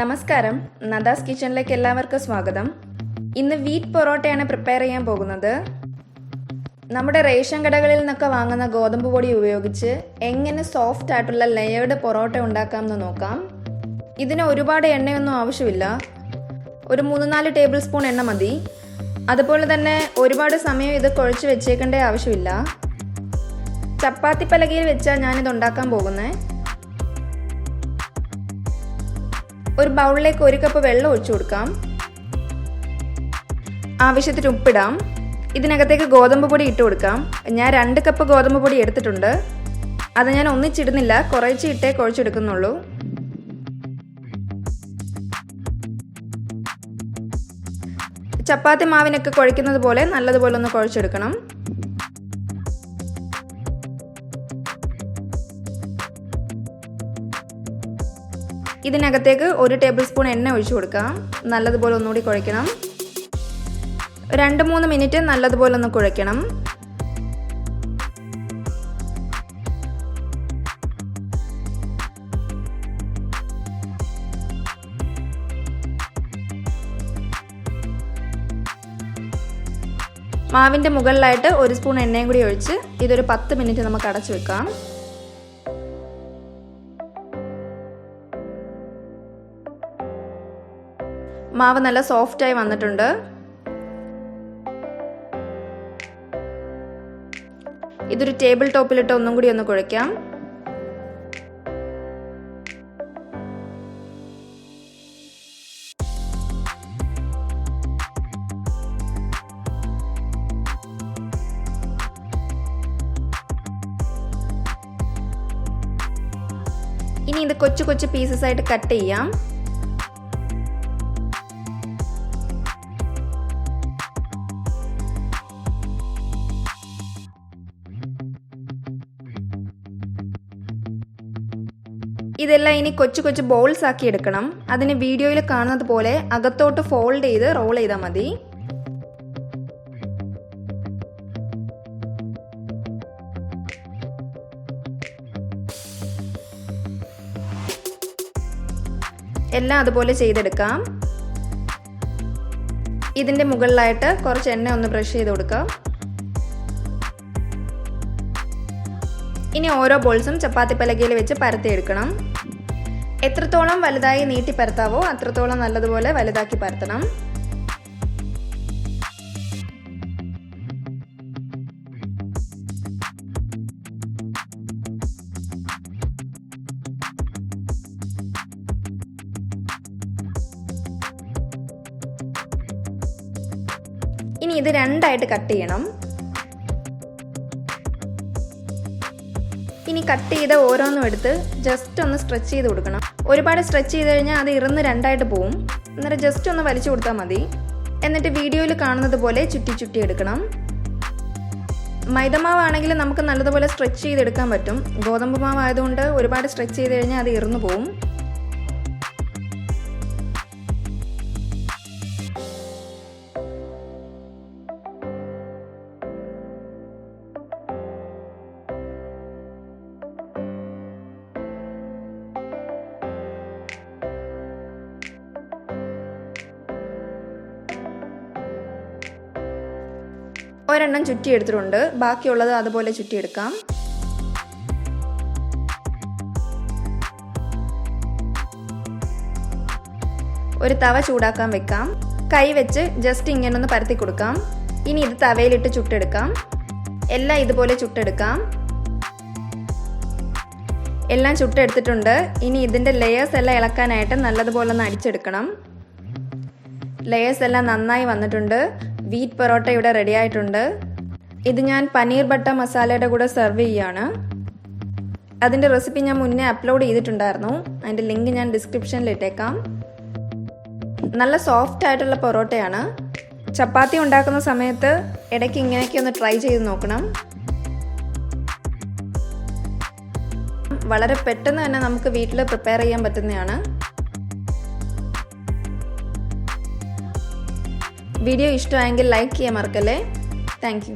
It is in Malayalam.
നമസ്കാരം, നദാസ് കിച്ചണിലേക്ക് എല്ലാവർക്കും സ്വാഗതം. ഇന്ന് വീറ്റ് പൊറോട്ടയാണ് പ്രിപ്പയർ ചെയ്യാൻ പോകുന്നത്. നമ്മുടെ റേഷൻ കടകളിൽ നിന്നൊക്കെ വാങ്ങുന്ന ഗോതമ്പ് പൊടി ഉപയോഗിച്ച് എങ്ങനെ സോഫ്റ്റ് ആയിട്ടുള്ള ലെയേർഡ് പൊറോട്ട ഉണ്ടാക്കാമെന്ന് നോക്കാം. ഇതിന് ഒരുപാട് എണ്ണയൊന്നും ആവശ്യമില്ല. ഒരു 3-4 ടേബിൾ സ്പൂൺ എണ്ണ മതി. അതുപോലെ തന്നെ ഒരുപാട് സമയം ഇത് കുഴച്ച് വെച്ചേക്കേണ്ട ആവശ്യമില്ല. ചപ്പാത്തി പലകയിൽ വെച്ചാൽ ഞാനിത് ഉണ്ടാക്കാൻ പോകുന്നത്. ഒരു ബൗളിലേക്ക് 1 കപ്പ് വെള്ളം ഒഴിച്ചു കൊടുക്കാം. ആവശ്യത്തിന് ഉപ്പിടാം. ഇതിനകത്തേക്ക് ഗോതമ്പ് പൊടി ഇട്ട് കൊടുക്കാം. ഞാൻ 2 കപ്പ് ഗോതമ്പ് പൊടി എടുത്തിട്ടുണ്ട്. അത് ഞാൻ ഒന്നിച്ചിടുന്നില്ല, കുറച്ച് ഇട്ടേ കുഴച്ചെടുക്കുന്നുള്ളൂ. ചപ്പാത്തി മാവിനൊക്കെ കുഴയ്ക്കുന്നത് പോലെ നല്ലതുപോലെ ഒന്ന് കുഴച്ചെടുക്കണം. ഇതിനകത്തേക്ക് 1 ടേബിൾ സ്പൂൺ എണ്ണ ഒഴിച്ചു കൊടുക്കാം. നല്ലതുപോലെ ഒന്നുകൂടി കുഴയ്ക്കണം. 2-3 മിനിറ്റ് നല്ലതുപോലെ ഒന്ന് കുഴയ്ക്കണം. മാവിൻ്റെ മുകളിലായിട്ട് 1 സ്പൂൺ എണ്ണയും കൂടി ഒഴിച്ച് ഇതൊരു 10 മിനിറ്റ് നമുക്ക് അടച്ചു വെക്കാം. മാവ് നല്ല സോഫ്റ്റായി വന്നിട്ടുണ്ട്. ഇതൊരു ടേബിൾ ടോപ്പിലിട്ട് ഒന്നും കൂടി ഒന്ന് കുഴയ്ക്കാം. ഇനി ഇത് കൊച്ചു കൊച്ചു പീസസ് ആയിട്ട് കട്ട് ചെയ്യാം. ഇതെല്ലാം ഇനി കൊച്ചു കൊച്ചു ബോൾസ് ആക്കി എടുക്കണം. അതിന് വീഡിയോയിൽ കാണുന്നത് പോലെ അകത്തോട്ട് ഫോൾഡ് ചെയ്ത് റോൾ ചെയ്താൽ മതി. എല്ലാം അതുപോലെ ചെയ്തെടുക്കാം. ഇതിന്റെ മുകളിലായിട്ട് കുറച്ച് എണ്ണ ഒന്ന് ബ്രഷ് ചെയ്ത് കൊടുക്കാം. ഇനി ഓരോ ബോൾസും ചപ്പാത്തി പലകയിൽ വെച്ച് പരത്തിയെടുക്കണം. എത്രത്തോളം വലുതായി നീട്ടി പരത്താവോ അത്രത്തോളം നല്ലതുപോലെ വലുതാക്കി പരത്തണം. ഇനി ഇത് 2ആയിട്ട് കട്ട് ചെയ്യണം. ഇനി കട്ട് ചെയ്ത ഓരോന്നും എടുത്ത് ജസ്റ്റ് ഒന്ന് സ്ട്രെച്ച് ചെയ്ത് കൊടുക്കണം. ഒരുപാട് സ്ട്രെച്ച് ചെയ്ത് കഴിഞ്ഞാൽ അത് ഇറന്ന് 2ആയിട്ട് പോവും. അന്നേരം ജസ്റ്റ് ഒന്ന് വലിച്ചു കൊടുത്താൽ മതി. എന്നിട്ട് വീഡിയോയിൽ കാണുന്നത് പോലെ ചുറ്റി ചുറ്റി എടുക്കണം. മൈദമാവാണെങ്കിൽ നമുക്ക് നല്ലതുപോലെ സ്ട്രെച്ച് ചെയ്തെടുക്കാൻ പറ്റും. ഗോതമ്പ് മാവ് ആയതുകൊണ്ട് ഒരുപാട് സ്ട്രെച്ച് ചെയ്ത് കഴിഞ്ഞാൽ അത് ഇറന്നു പോവും. ഒരെണ്ണം ചുറ്റിയെടുത്തിട്ടുണ്ട്. ബാക്കിയുള്ളത് അതുപോലെ ചുറ്റിയെടുക്കാം. ഒരു തവ ചൂടാക്കാൻ വെക്കാം. കൈ വെച്ച് ജസ്റ്റ് ഇങ്ങനെ ഒന്ന് പരത്തി കൊടുക്കാം. ഇനി ഇത് തവയിലിട്ട് ചുട്ടെടുക്കാം. എല്ലാം ഇതുപോലെ ചുട്ടെടുക്കാം. എല്ലാം ചുട്ടെടുത്തിട്ടുണ്ട്. ഇനി ഇതിൻ്റെ ലെയേഴ്സ് എല്ലാം ഇളക്കാനായിട്ട് നല്ലതുപോലെ ഒന്ന് അടിച്ചെടുക്കണം. ലെയേഴ്സ് എല്ലാം നന്നായി വന്നിട്ടുണ്ട്. വീറ്റ് പൊറോട്ട ഇവിടെ റെഡി ആയിട്ടുണ്ട്. ഇത് ഞാൻ പനീർ ബട്ടർ മസാലയുടെ കൂടെ സെർവ് ചെയ്യാണ്. അതിൻ്റെ റെസിപ്പി ഞാൻ മുന്നേ അപ്ലോഡ് ചെയ്തിട്ടുണ്ടായിരുന്നു. അതിൻ്റെ ലിങ്ക് ഞാൻ ഡിസ്ക്രിപ്ഷനിൽ ഇട്ടേക്കാം. നല്ല സോഫ്റ്റ് ആയിട്ടുള്ള പൊറോട്ടയാണ്. ചപ്പാത്തി ഉണ്ടാക്കുന്ന സമയത്ത് ഇടയ്ക്ക് ഇങ്ങനെയൊക്കെ ഒന്ന് ട്രൈ ചെയ്ത് നോക്കണം. വളരെ പെട്ടെന്ന് തന്നെ നമുക്ക് വീട്ടിൽ പ്രിപ്പയർ ചെയ്യാൻ പറ്റുന്നതാണ്. വീഡിയോ ഇഷ്ടമായെങ്കിൽ ലൈക്ക് ചെയ്യാൻ മറക്കല്ലേ. Thank you.